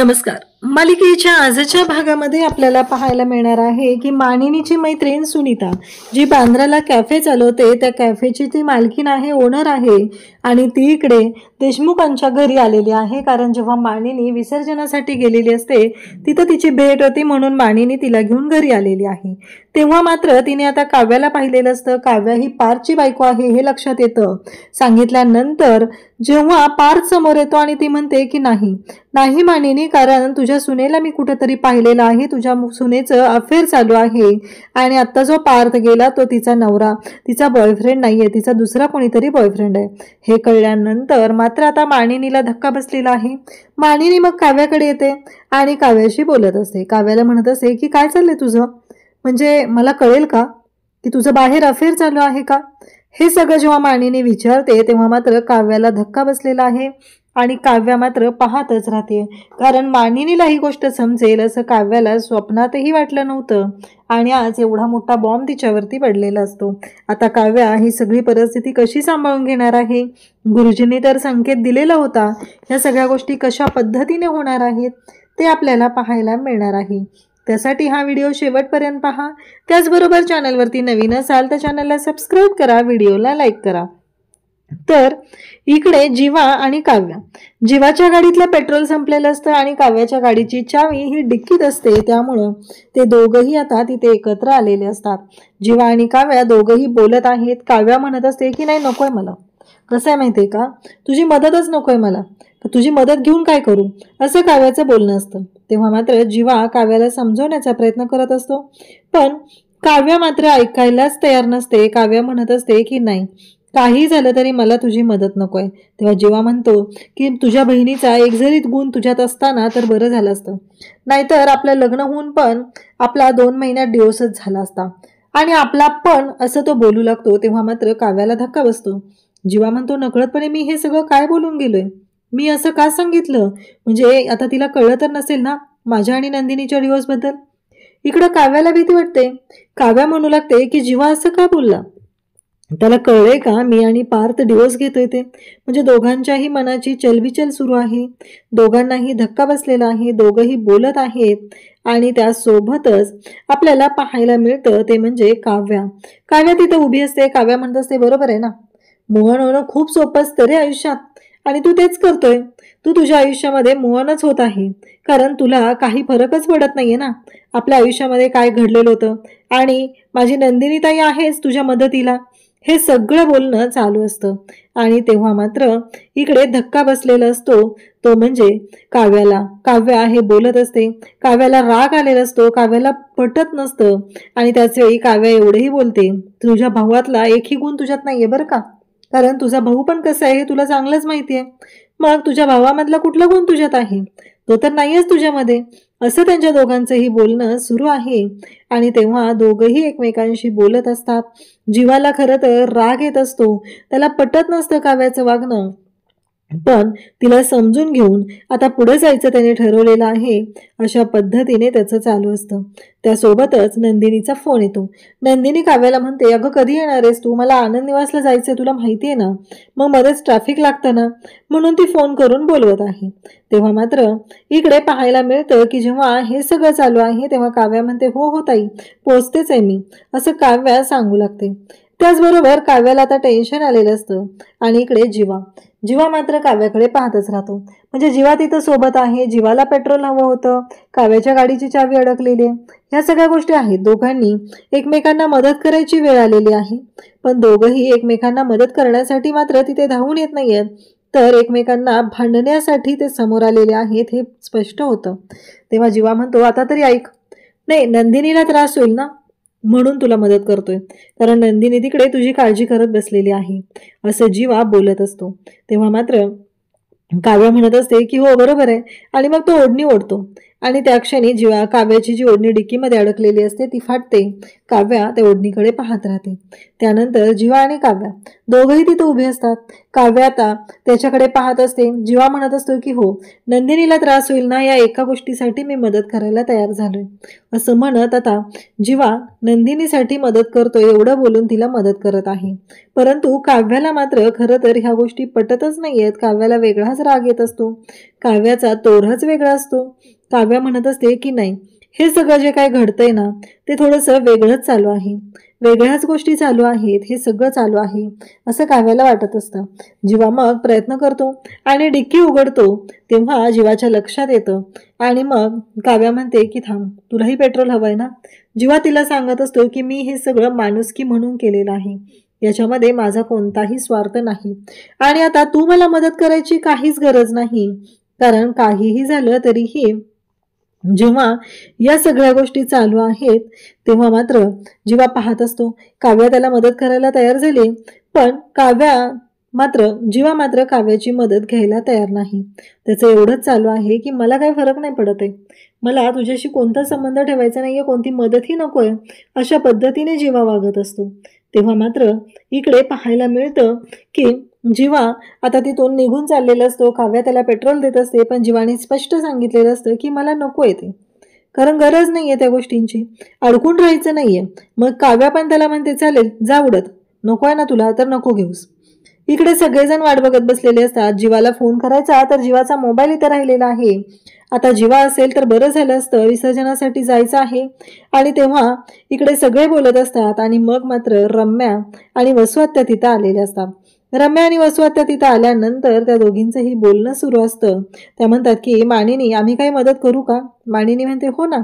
नमस्कार. मालिकेच्या आजच्या भागामध्ये आपल्याला पाहायला मिळणार आहे की मानिनीची मैत्रीण सुनीता जी बांद्राला कॅफे चालवते, त्या कॅफेची ती मालकीण आहे, ओनर आहे आणि ती इकडे देशमुखांच्या घरी आलेली आहे. कारण जेव्हा मानिनी विसर्जनासाठी गेलेली असते तिथं तिची भेट होती, म्हणून मानिनी तिला घेऊन घरी आलेली आहे. तेव्हा मात्र तिने आता काव्याला पाहिलेलं असतं. काव्या ही पार्थची बायको आहे हे लक्षात येतं. सांगितल्यानंतर जेव्हा पार्थ समोर येतो आणि ती म्हणते की नाही मानिनी, कारण तुझ्या सुनेला मी कुठेतरी पाहिलेलं आहे, तुझ्या सुनेचं अफेअर चालू आहे आणि आता जो पार्थ गेला तो तिचा नवरा, तिचा बॉयफ्रेंड नाहीये, तिचा दुसरा कोणीतरी बॉयफ्रेंड आहे. हे कळल्यानंतर मात्र आता मानिनीला धक्का बसलेला आहे. मानिनी मग काव्याकडे येते आणि काव्याशी बोलत असते. काव्याला म्हणत असते की काय चाललंय तुझं, म्हणजे मला कळेल का की तुझं बाहेर अफेअर चालू आहे का. हे सगळं जेव्हा मानिनी विचारते तेव्हा मात्र काव्याला धक्का बसलेला आहे आणि काव्या मात्र पाहतच राहते. कारण मानिनीला ही गोष्ट समजेल असं काव्याला स्वप्नातही वाटलं नव्हतं आणि आज एवढा मोठा बॉम्ब तिच्यावरती पडलेला असतो. आता काव्या ही सगळी परिस्थिती कशी सांभाळून घेणार आहे. गुरुजींनी तर संकेत दिलेला होता, ह्या सगळ्या गोष्टी कशा पद्धतीने होणार आहेत ते आपल्याला पाहायला मिळणार आहे. त्यासाठी हा व्हिडिओ शेवटपर्यंत पहा. त्याचबरोबर चॅनलवरती नवीन असाल तर चॅनलला सबस्क्राईब करा, व्हिडिओला लाईक करा. तर इकडे जीवा आणि काव्या, जीवाच्या गाडीतलं पेट्रोल संपलेलं असतं आणि काव्याच्या गाडीची चावी ही डिक्कीत असते, त्यामुळं ते दोघंही आता तिथे एकत्र आलेले असतात. जीवा आणि काव्या दोघंही बोलत आहेत. काव्या म्हणत असते की नाही नकोय मला, कसं आहे माहितीये का, तुझी मदतच नकोय मला, तुझी मदत घेऊन काय करू, असं काव्याचं बोलणं असतं. तेव्हा मात्र जीवा काव्याला समजवण्याचा प्रयत्न करत असतो, पण काव्या मात्र ऐकायलाच तयार नसते. काव्या म्हणत असते की नाही, काही झालं तरी मला तुझी मदत नकोय. तेव्हा जीवा म्हणतो की तुझ्या बहिणीचा एक जरी गुण तुझ्यात असताना तर बरं झालं असतं, नाहीतर आपलं लग्न होऊन पण आपला 2 महिन्यात डिवोर्सच झाला असता आणि आपला पण, असं तो बोलू लागतो. तेव्हा मात्र काव्याला धक्का बसतो. जीवा म्हणतो नकळतपणे मी हे सगळं काय बोलून गेलोय, मी असं का सांगितलं, म्हणजे आता तिला कळलं तर नसेल ना माझ्या आणि नंदिनीच्या डिवोर्स बद्दल. इकडं काव्याला भीती वाटते. काव्या म्हणू लागते की जीवा असं का बोलला, त्याला कळलंय का मी आणि पार्थ डिवोर्स घेतोय ते, म्हणजे दोघांच्याही मनाची चलबिचल सुरू आहे, दोघांनाही धक्का बसलेला आहे, दोघंही बोलत आहेत आणि त्यासोबतच आपल्याला पाहायला मिळतं ते म्हणजे काव्या तिथं उभी असते. काव्या म्हणत असते बरोबर आहे ना, मोहन होणं खूप सोपं असतं रे आयुष्यात आणि तू तेच करतोय. तू तुझ्या आयुष्यामध्ये मोहनच होत आहे, कारण तुला काही फरकच पडत नाहीये ना आपल्या आयुष्यामध्ये काय घडलेलं होतं, आणि माझी नंदिनी ताई आहेच तुझ्या मदतीला. हे सगळं बोलणं चालू असतं आणि तेव्हा मात्र इकडे धक्का बसलेला असतो तो म्हणजे काव्याला. काव्या हे बोलत असते, काव्याला राग आलेला असतो, काव्याला पटत नसतं आणि त्याच वेळी काव्या एवढंही बोलते, तुझ्या भावातला एकही गुण तुझ्यात नाहीये बरं का, कारण तुझा भाऊ पण कसा आहे हे तुला चांगलंच माहिती आहे, मग तुझ्या भावामधला कुठला गुण तुझ्यात आहे, तो तर नाहीयेच तुझ्यामध्ये. असं त्यांच्या दोघांचंही बोलणं सुरू आहे आणि तेव्हा दोघंही एकमेकांशी बोलत असतात. जीवाला खरं तर राग येत असतो, त्याला पटत नसतं काव्याचं वागणं, पण तिला समजून घेऊन आता पुढे जायचं त्याने ठरवलेलं आहे. अशा पद्धतीने त्याचं चालू असतं. त्यासोबतच नंदिनीचा फोन येतो. नंदिनी काव्याला म्हणते अगं कधी येणार आहेस तू, मला आनंद निवासला जायचंय, तुला माहिती आहे ना, मग मध्येच ट्रॅफिक लागतं ना, म्हणून ती फोन करून बोलवत आहे. तेव्हा मात्र इकडे पाहायला मिळतं की जेव्हा हे सगळं चालू आहे तेव्हा काव्या म्हणते हो ताई पोचतेच आहे मी, असं काव्या सांगू लागते. त्याचबरोबर काव्याला आता टेन्शन आलेलं असतं आणि इकडे जीवा मात्र काव्याकडे पाहतच राहतो. म्हणजे जीवा तिथं सोबत आहे, जीवाला पेट्रोल हवं होतं, काव्याच्या गाडीची चावी अडकलेली आहे, ह्या सगळ्या गोष्टी आहेत. दोघांनी एकमेकांना मदत करायची वेळ आलेली आहे, पण दोघंही एकमेकांना मदत करण्यासाठी मात्र तिथे धावून येत नाहीयेत, तर एकमेकांना भांडण्यासाठी ते समोर आलेले आहेत हे स्पष्ट होतं. तेव्हा जीवा म्हणतो आता तरी ऐक, नाही नंदिनीला त्रास होईल ना म्हणून तुला मदत करतोय, कारण नंदिनी तिकडे तुझी काळजी करत बसलेली आहे, असं जीवा बोलत असतो. तेव्हा मात्र काव्या म्हणत असते की हो बरोबर आहे, आणि मग तो ओढणी ओढतो आणि त्या क्षणी जीवा काव्याची जी ओढणी डिक्कीमध्ये अडकलेली असते ती फाटते. काव्या त्या ओढणीकडे पाहत राहते. त्यानंतर जीवा आणि काव्या दोघंही तिथे उभे असतात. काव्या आता त्याच्याकडे पाहत असते. जीवा म्हणत असतो की हो, नंदिनीला त्रास होईल ना या एका गोष्टीसाठी मी मदत करायला तयार झालोय. असं म्हणत आता जीवा नंदिनीसाठी मदत करतोय एवढं बोलून तिला मदत करत आहे. परंतु काव्याला मात्र खरं तर ह्या गोष्टी पटतच नाहीयेत. काव्याला वेगळाच राग येत असतो. काव्याचा तोरच वेगळा असतो. काव्या म्हणत असते की नाही, हे सगळं जे काय घडतंय ना ते थोडंसं वेगळंच चालू आहे. वेगळ्याच गोष्टी चालू आहेत, हे सगळं चालू आहे असं काव्याला वाटत असतं. जीवा मग प्रयत्न करतो आणि डिक्की उघडतो. तेव्हा जीवाच्या लक्षात येतं आणि मग काव्या म्हणते की थांब, तुलाही पेट्रोल हवंय ना. जीवा तिला सांगत असतो की मी हे सगळं माणुसकी म्हणून केलेलं आहे. याच्यामध्ये माझा कोणताही स्वार्थ नाही आणि आता तू मला मदत करायची काहीच गरज नाही. कारण काहीही झालं तरीही जेव्हा या सगळ्या गोष्टी चालू आहेत तेव्हा मात्र जीवा पाहत असतो काव्या त्याला मदत करायला तयार झाली. पण जीवा मात्र काव्याची मदत घ्यायला तयार नाही. त्याचं एवढंच चालू आहे की मला काही फरक नाही पडत आहे, मला तुझ्याशी कोणता संबंध ठेवायचा नाहीये, कोणती मदतही नकोय, अशा पद्धतीने जीवा वागत असतो. तेव्हा मात्र इकडे पाहायला मिळतं की जीवा आता तिथून निघून चाललेला असतो. काव्या त्याला पेट्रोल देत असते. पण जीवाने स्पष्ट सांगितलेलं असतं की मला नको येते, कारण गरज नाहीये त्या गोष्टींची, अडकून राहायचं नाहीये. मग काव्या पण त्याला म्हणते चालेल जा उडत, नको आहे ना तुला तर नको घेऊस. इकडे सगळेजण वाट बघत बसलेले असतात. जीवाला फोन करायचा तर जीवाचा मोबाईल इथे राहिलेला आहे. आता जीवा असेल तर बरं झालं असतं, विसर्जनासाठी जायचं आहे. आणि तेव्हा इकडे सगळे बोलत असतात आणि मग मात्र रम्या आणि वसुहत्या तिथं आलेल्या असतात. रम्या आणि वसुहत्या तिथं आल्यानंतर त्या दोघींचंही बोलणं सुरू असतं. त्या म्हणतात की मानिनी, आम्ही काही मदत करू का. मानिनी म्हणते हो ना,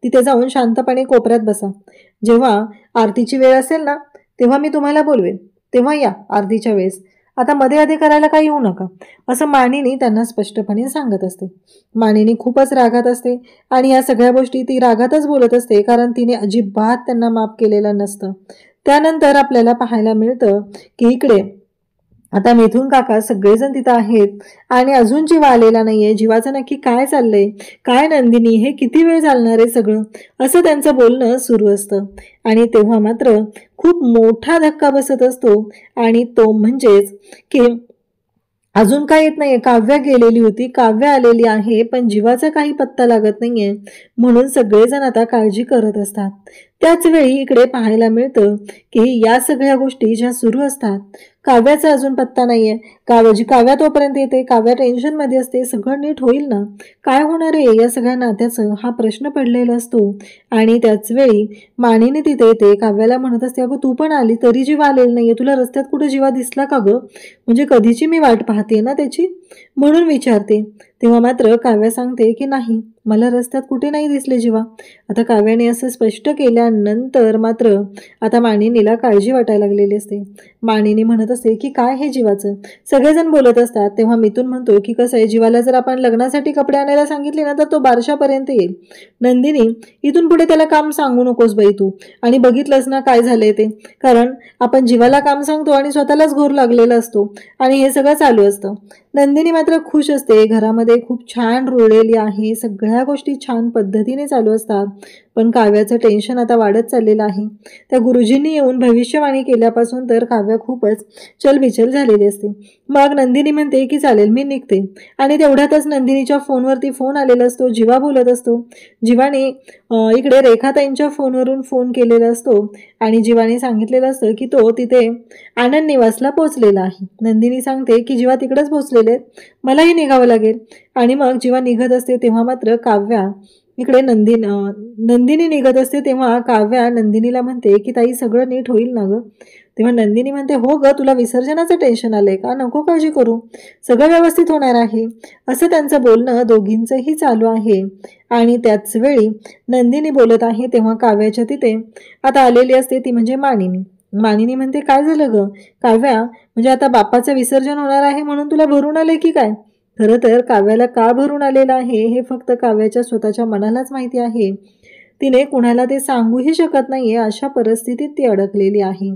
तिथे जाऊन शांतपणे कोपऱ्यात बसा. जेव्हा आरतीची वेळ असेल ना तेव्हा मी तुम्हाला बोलवेन, तेव्हा या आरतीच्या वेळेस. आता मध्ये आधी करायला काही येऊ नका, असं मानिनी त्यांना स्पष्टपणे सांगत असते. मानिनी खूपच रागात असते आणि या सगळ्या गोष्टी ती रागातच बोलत असते, कारण तिने अजिबात त्यांना माफ केलेलं नसतं. त्यानंतर आपल्याला पाहायला मिळतं की इकडे आता मिथून काका सगळेजण तिथं आहेत आणि अजून जीवा आलेला नाहीये. जीवाचं नक्की काय चाललंय, काय नंदिनी, हे किती वेळ चालणार आहे सगळं, असं त्यांचं बोलणं सुरू असतं. आणि तेव्हा मात्र खूप मोठा धक्का बसत असतो आणि तो म्हणजेच की अजून काय येत नाहीये. काव्या गेलेली होती, काव्या आलेली आहे, पण जीवाचा काही पत्ता लागत नाहीये. म्हणून सगळेजण आता काळजी करत असतात. त्याच वेळी इकडे पाहायला मिळतं की या सगळ्या गोष्टी ज्या सुरू असतात, काव्याचा अजून पत्ता नाहीये. काव्या तोपर्यंत येते, काव्या टेन्शन मध्ये असते, सगळं नीट होईल ना, काय होणार आहे या सगळ्या नात्याचं, हा प्रश्न पडलेला असतो. आणि त्याच वेळी मानिनी तिथे येते. काव्याला म्हणत असते अगं तू पण आली तरी जीवा आलेला नाहीये, तुला रस्त्यात कुठे जीवा दिसला का गं, म्हणजे कधीची मी वाट पाहते ना त्याची, म्हणून विचारते. तेव्हा मात्र काव्या सांगते की नाही, मला रस्त्यात कुठे नाही दिसले जीवा. आता काव्याने असं स्पष्ट केल्यानंतर मात्र आता मानिनीला काळजी वाटायला लागलेली असते. मानिनी म्हणत असते की काय हे जीवाचं. सगळेजण बोलत असतात. तेव्हा मिथून म्हणतो की कसं आहे, जीवाला जर आपण लग्नासाठी कपडे आणायला सांगितले ना तर तो बारशापर्यंत येईल. नंदिनी, इथून पुढे त्याला काम सांगू नकोस बाई तू. आणि बघितलंस ना काय झालंय ते, कारण आपण जीवाला काम सांगतो आणि स्वतःलाच घोर लागलेला असतो आणि हे सगळं चालू असतं. नंदिनी मात्र खुश असते, घरामध्ये खूप छान रुळलेली आहे, सगळ्या गोष्टी छान पद्धतीने चालू असतात. पण काव्याचं टेन्शन आता वाढत चाललेलं आहे. त्या गुरुजींनी येऊन भविष्यवाणी केल्यापासून तर काव्या खूपच चलबिचल झालेली असते. मग नंदिनी म्हणते की चालेल मी निघते. आणि तेवढ्यातच नंदिनीच्या फोनवरती फोन आलेला असतो. जीवा बोलत असतो. जीवाने इकडे रेखाताईंच्या फोनवरून फोन केलेला असतो आणि जीवाने सांगितलेलं असतं की तो तिथे आनंद निवासला पोहोचलेला आहे. नंदिनी सांगते की जीवा तिकडेच पोहोचलेले, मलाही निघावं लागेल. आणि मग जीवा निघत असते तेव्हा मात्र काव्या इकडे नंदिनी निघत असते. तेव्हा काव्या नंदिनीला म्हणते की ताई सगळं नीट होईल ना गं. तेव्हा नंदिनी म्हणते हो ग, तुला विसर्जनाचं टेन्शन आलंय का, नको काळजी करू, सगळं व्यवस्थित होणार आहे, असं त्यांचं बोलणं दोघींचंही चालू आहे. आणि त्याच वेळी नंदिनी बोलत आहे तेव्हा काव्याच्या तिथे आता आलेली असते ती म्हणजे मानिनी. मानिनी म्हणते काय झालं ग काव्या, म्हणजे आता बाप्पाचं विसर्जन होणार आहे म्हणून तुला भरून आले की काय. खरं तर काव्याला का भरून आलेलं आहे हे फक्त काव्याच्या स्वतःच्या मनालाच माहिती आहे. तिने कुणाला ते सांगूही शकत नाहीये, अशा परिस्थितीत ती अडकलेली आहे.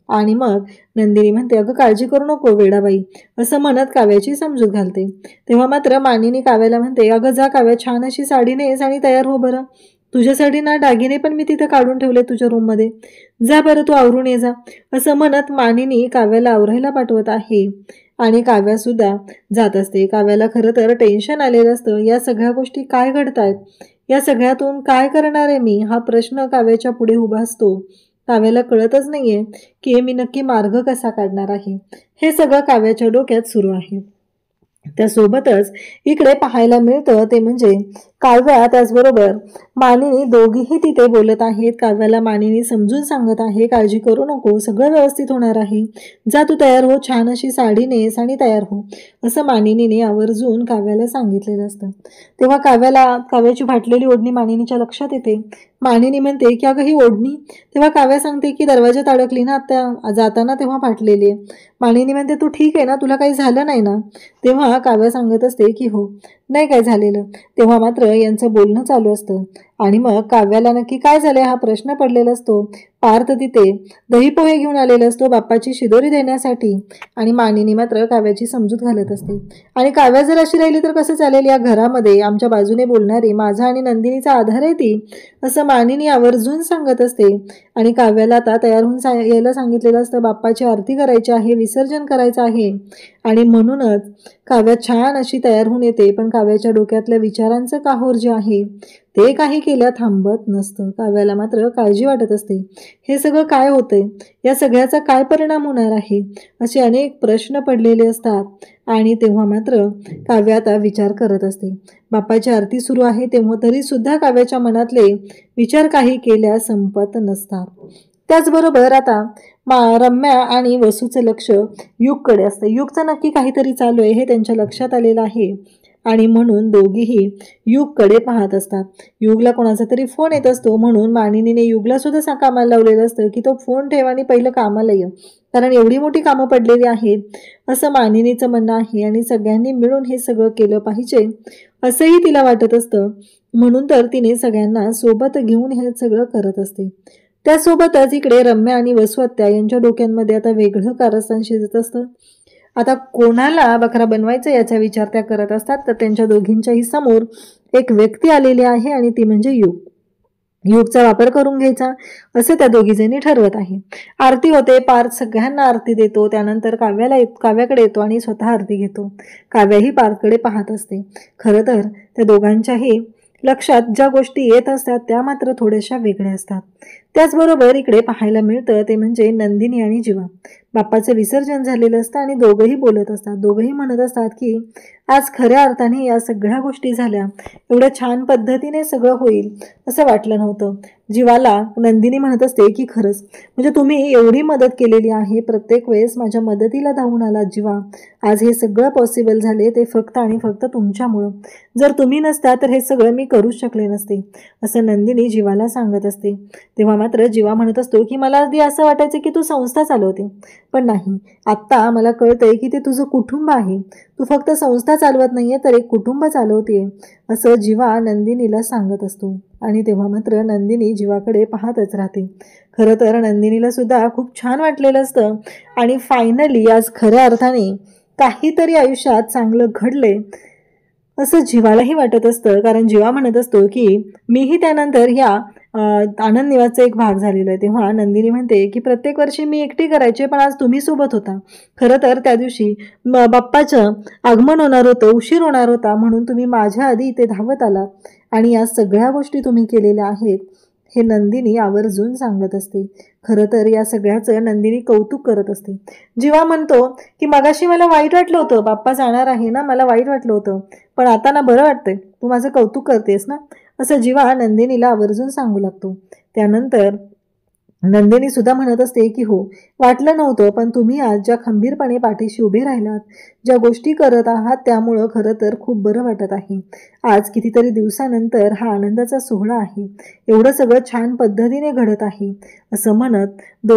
आणि मग नंदिनी म्हणते, अगं काळजी करू नको वेडाबाई, असं म्हणत काव्याची समजूत घालते. तेव्हा मात्र मानिनी काव्याला म्हणते, अगं जा काव्या, छान अशी साडी नेस आणि तयार हो बरं. तुझ्यासाठी ना दागिने पण मी तिथे काढून ठेवले तुझ्या रूममध्ये, जा बरं तू आवरून ये जा. असं म्हणत मानिनी काव्याला आवरायला पाठवत आहे आणि काव्या सुद्धा जात असते. काव्याला खरं तर टेन्शन आलेलं असतं. या सगळ्या गोष्टी काय घडतायत, या सगळ्यातून काय करणार आहे मी, हा प्रश्न काव्याच्या पुढे उभा असतो. काव्याला कळतच नाहीये की मी नक्की मार्ग कसा काढणार आहे. हे सगळं काव्याच्या डोक्यात सुरू आहे. त्यासोबतच इकडे पाहायला मिळतं ते म्हणजे काव्या त्याचबरोबर मानिनी दोघीही तिथे बोलत आहेत. काव्याला मानिनी समजून सांगत आहे, काळजी करू नको, सगळं व्यवस्थित होणार आहे, जा तू तयार हो, छान अशी साडी नेस आणि तयार हो, असं मानिनीने आवर्जून काव्याला सांगितलेलं असतं. तेव्हा काव्याची फाटलेली ओढणी मानिनीच्या लक्षात येते. मानिनी म्हणते की अगं ही ओढणी, तेव्हा काव्या सांगते की दरवाजात अडकली ना आता जाताना तेव्हा फाटलेली आहे. मानिनी म्हणते तू ठीक आहे ना, तुला काही झालं नाही ना. तेव्हा काव्या सांगत असते की हो, नाही काय झालेलं. तेव्हा मात्र यांचं बोलणं चालू असतं आणि मग काव्याला नक्की काय झालंय हा प्रश्न पडलेला असतो. पार्थ तिथे दही पोहे घेऊन आलेला असतो बाप्पाची शिदोरी देण्यासाठी आणि मानिनी मात्र काव्याची समजूत घालत असते. आणि काव्या जर अशी राहिली तर कसं चालेल, या घरामध्ये आमच्या बाजूने बोलणारी माझा आणि नंदिनीचा आधार आहे ती, असं मानिनी आवर्जून सांगत असते. आणि काव्याला आता तयार होऊन यायला सांगितलेलं असतं, बाप्पाची आरती करायची आहे, विसर्जन करायचं आहे. आणि म्हणूनच काव्या छान अशी तयार होऊन येते. पण काव्याच्या डोक्यातल्या विचारांचं काहोर जे आहे ते काही केल्या थांबत नसतं. काव्याला मात्र काळजी वाटत असते, हे सगळं काय होतंय, या सगळ्याचा काय परिणाम होणार आहे, असे अनेक प्रश्न पडलेले असतात. आणि तेव्हा मात्र काव्या आता विचार करत असते. बाप्पाची आरती सुरू आहे तेव्हा तरी सुद्धा काव्याच्या मनातले विचार काही केल्या संपत नसतात. त्याचबरोबर आता रम्या आणि वसूचं लक्ष युगकडे असतं. युगचं नक्की काहीतरी चालू आहे हे त्यांच्या लक्षात आलेलं आहे आणि म्हणून दोघीही युगकडे पाहत असतात. युगला कोणाचा तरी फोन येत असतो, म्हणून मानिनीने युगला सुद्धा कामाला लावलेलं असतं की तो फोन ठेव आणि पहिलं कामाला ये, कारण एवढी मोठी कामं पडलेली आहेत, असं मानिनीचं म्हणणं आहे. आणि सगळ्यांनी मिळून हे सगळं केलं पाहिजे असंही तिला वाटत असतं, म्हणून तर तिने सगळ्यांना सोबत घेऊन हे सगळं करत असते. त्यासोबतच इकडे रम्या आणि वसू आत्या यांच्या डोक्यांमध्ये आता वेगळं कारस्थान शिजत असतं. आता कोणाला बकरा बनवायचं याचा विचार त्या करत असतात. तर त्यांच्या दोघींच्याही समोर एक व्यक्ती आलेली आहे आणि ती म्हणजे युग. युगचा वापर करून घ्यायचा असं त्या दोघीजणी ठरवत आहे. आरती होते, पार्थ सगळ्यांना आरती देतो, त्यानंतर काव्याकडे येतो आणि स्वतः आरती घेतो. काव्याही पार्थकडे पाहत असते. खरं तर त्या दोघांच्याही लक्षात ज्या गोष्टी येत असतात त्या मात्र थोड्याशा वेगळ्या असतात. त्याचबरोबर इकडे पाहायला मिळतं ते म्हणजे नंदिनी आणि जीवा. बाप्पाचं विसर्जन झालेलं असतं आणि दोघंही बोलत असतात. दोघंही म्हणत असतात की आज खऱ्या अर्थाने या सगळ्या गोष्टी झाल्या, एवढ्या छान पद्धतीने सगळं होईल असं वाटलं नव्हतं. जीवाला नंदिनी म्हणत असते की खरंच म्हणजे तुम्ही एवढी मदत केलेली आहे, प्रत्येक वेळेस माझ्या मदतीला धावून आला जीवा. आज हे सगळं पॉसिबल झाले ते फक्त आणि फक्त तुमच्यामुळं. जर तुम्ही नसता तर हे सगळं मी करूच शकले नसते, असं नंदिनी जीवाला सांगत असते. तेव्हा मात्र जीवा म्हणत असतो की मला आधी असं वाटायचं की तू संस्था चालवते, पण नाही, आत्ता मला कळतंय की ते तुझं कुटुंब आहे. तू फक्त संस्था चालवत नाहीये तर एक कुटुंब चालवते, असं जीवा नंदिनीला सांगत असतो. आणि तेव्हा मात्र नंदिनी जीवाकडे पाहतच राहते. खरं तर नंदिनीला सुद्धा खूप छान वाटलेलं असतं आणि फायनली आज खऱ्या अर्थाने काहीतरी आयुष्यात चांगलं घडले असं जीवालाही वाटत असतं. कारण जीवा म्हणत असतो की मीही त्यानंतर ह्या आनंद निवासचा एक भाग झालेला आहे. तेव्हा नंदिनी म्हणते की प्रत्येक वर्षी मी एकटी करायचे, पण आज तुम्ही सोबत होता. खरं तर त्या दिवशी बाप्पाचं आगमन होणार होतं, उशीर होणार होता, म्हणून तुम्ही माझ्या आधी इथे धावत आलात आणि या सगळ्या गोष्टी तुम्ही केलेल्या आहेत, हे नंदिनी आवर्जून सांगत असते. खरं तर या सगळ्याचं नंदिनी कौतुक करत असते. जीवा म्हणतो की मगाशी मला वाईट वाटलं होतं, बाप्पा जाणार आहे ना, मला वाईट वाटलं होतं, पण आता ना बरं वाटतंय, तू माझं कौतुक करतेस ना, असं जीवा नंदिनीला आवर्जून सांगू लागतो. त्यानंतर नंदिनी सुद्धा म्हणत असते की हो, वाटलं नव्हतं, पण तुम्ही आज ज्या खंबीरपणे पाठीशी उभे राहिलात, ज्या गोष्टी करत आहात, त्यामुळं खरं तर खूप बरं वाटत आहे. आज कितीतरी दिवसानंतर हा आनंदाचा सोहळा आहे, एवढं सगळं छान पद्धतीने घडत आहे, असं म्हणत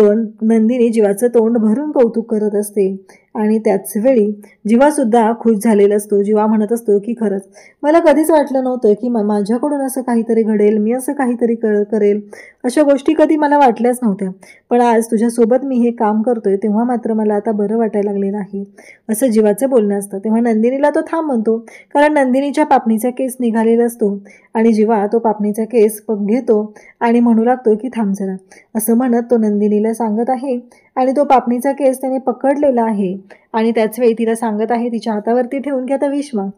नंदिनी जीवाचं तोंड भरून कौतुक करत असते. आणि त्याच वेळी जीवासुद्धा खुश झालेला असतो. जीवा म्हणत असतो की खरंच मला कधीच वाटलं नव्हतं की माझ्याकडून असं काहीतरी घडेल, मी असं काहीतरी करेल. अशा गोष्टी कधी मला वाटल्याच नव्हत्या, पण आज तुझ्यासोबत मी हे काम करतोय तेव्हा मात्र मला आता बरं वाटायला लागलेलं आहे, असं जीवाचं बोलणं असतं. तेव्हा नंदिनीला तो थांब म्हणतो, कारण नंदिनीच्या पापणीचा केस निघालेला असतो आणि जीवा तो पापणीचा केस घेतो आणि म्हणू लागतो की थांब जरा, असं म्हणत तो नंदिनीला सांगत आहे. आणि तो पापणीचा केस त्याने पकडलेला आहे आणि त्याच वेळी तिला सांगत आहे तिच्या हातावरती ठेवून की आता विष माग.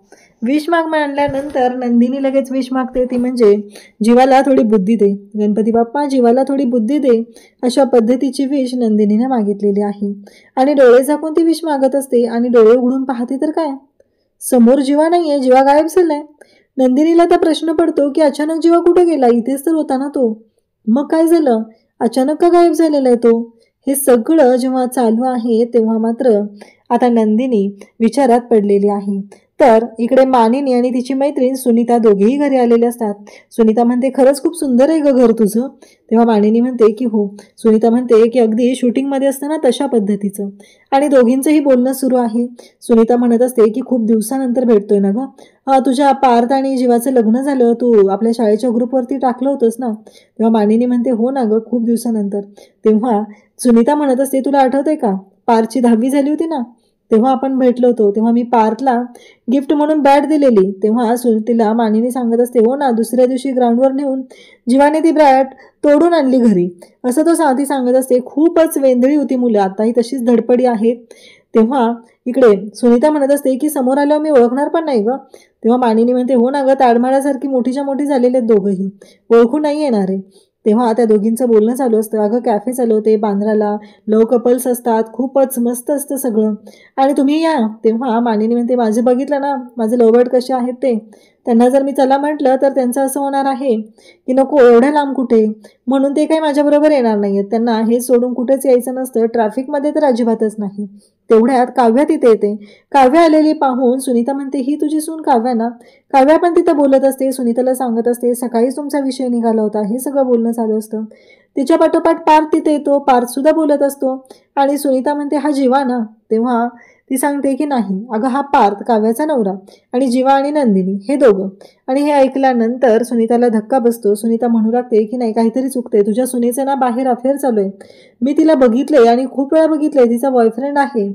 विष माग म्हणल्यानंतर नंदिनी लगेच विष मागते, ती म्हणजे जीवाला थोडी बुद्धी दे, गणपती बाप्पा जीवाला थोडी बुद्धी दे, अशा पद्धतीची विष नंदिनीने मागितलेली आहे. आणि डोळे झाकून ती विष मागत असते आणि डोळे उघडून पाहते तर काय, समोर जीवा नाहीये, जीवा गायब झालाय. नंदिनीला आता प्रश्न पडतो की अचानक जीवा कुठे गेला, इथेच तर होता ना तो, मग काय झालं, अचानक का गायब झालेला आहे तो. हे सगळं जेव्हा चालू आहे तेव्हा मात्र आता नंदिनी विचारात पडलेली आहे. तर इकडे मानिनी आणि तिची मैत्रीण सुनीता दोघेही घरी आलेले असतात. सुनीता म्हणते खरंच खूप सुंदर आहे ग घर तुझं. तेव्हा मानिनी म्हणते की हो. सुनीता म्हणते की अगदी शूटिंगमध्ये असतं ना तशा पद्धतीचं. आणि दोघींचंही बोलणं सुरू आहे. सुनीता म्हणत असते की खूप दिवसानंतर भेटतोय ना ग, तुझ्या पार्थ आणि जीवाचं लग्न झालं, तू आपल्या शाळेच्या ग्रुपवरती टाकलं होतंस ना. तेव्हा मानिनी म्हणते हो ना ग, खूप दिवसानंतर. तेव्हा सुनीता म्हणत असते तुला आठवतंय का, पार्थची 10वी झाली होती ना, तेव्हा आपण भेटलो होतो, तेव्हा मी पार्थला गिफ्ट म्हणून बॅट दिलेली. तेव्हा सुनीतीला मानिनी सांगत असते हो ना, दुसऱ्या दिवशी ग्राउंडवर नेऊन जीवाने ती बॅट तोडून आणली घरी, असं तो साधी सांगत असते. खूपच वेंधळी होती मुलं, आताही तशीच धडपडी आहे. तेव्हा इकडे सुनीता म्हणत असते की समोर आल्यावर मी ओळखणार पण नाही ग. तेव्हा मानिनी म्हणते हो ना ग, ताडमाळासारखी मोठीच्या मोठी झालेले आहेत दोघंही, ओळखू नाही येणार आहे. तेव्हा त्या दोघींचं बोलणं चालू असतं. अगं कॅफे चालवते बांद्राला, लव कपल्स असतात, खूपच मस्त असतं सगळं आणि तुम्ही या. तेव्हा मानिनी म्हणते माझे बघितलं ना माझे लवबर्ड कसे आहेत ते, त्यांना जर मी चला म्हटलं तर त्यांचं असं होणार आहे की नको एवढ्या लांब कुठे, म्हणून ते काही माझ्याबरोबर येणार नाही आहेत. त्यांना हे सोडून कुठेच यायचं नसतं, ट्रॅफिकमध्ये तर अजिबातच नाही. तेवढ्यात काव्या तिथे येते. काव्या आलेली पाहून सुनीता म्हणते ही तुझी सून काव्या ना. काव्या पण तिथं बोलत असते, सुनीताला सांगत असते सकाळीच तुमचा विषय निघाला होता, हे सगळं बोलणं चालू असतं. तिच्या पाठोपाठ पार्थ तिथे येतो, पार्थसुद्धा बोलत असतो आणि सुनीता म्हणते हा जीवा ना. तेव्हा ती सांगते की नाही अगं हा पार्थ काव्याचा नवरा आणि जीवा आणि नंदिनी हे दोघं. आणि हे ऐकल्यानंतर सुनीताला धक्का बसतो. सुनीता म्हणू लागते की नाही काहीतरी चुकते, तुझ्या सुनेचं ना बाहेर अफेअर चालू आहे, मी तिला बघितलंय आणि खूप वेळा बघितलंय, तिचा बॉयफ्रेंड आहे.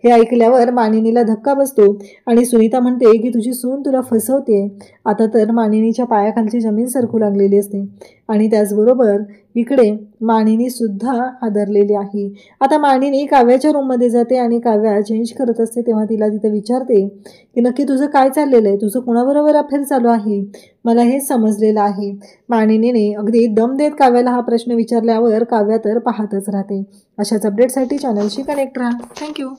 हे ऐकल्यावर मानिनीला धक्का बसतो आणि सुनीता म्हणते की तुझी सून तुला फसवते. आता तर मानिनीच्या पायाखालची जमीन सरकू लागलेली असते आणि त्याचबरोबर इकडे मानिनी सुद्धा हादरलेली आहे. आता मानिनी काव्याच्या रूममध्ये जाते आणि काव्या चेंज करत असते. तेव्हा तिला तिथे विचारते की नक्की तुझं काय चाललेलं आहे, तुझं कोणाबरोबर अफेअर चालू आहे, मला हे समजलेलं आहे. मानिनीने अगदी दम देत काव्याला हा प्रश्न विचारल्यावर काव्या तर पाहतच राहते. अशाच अपडेटसाठी चॅनलशी कनेक्ट राहा. थँक्यू.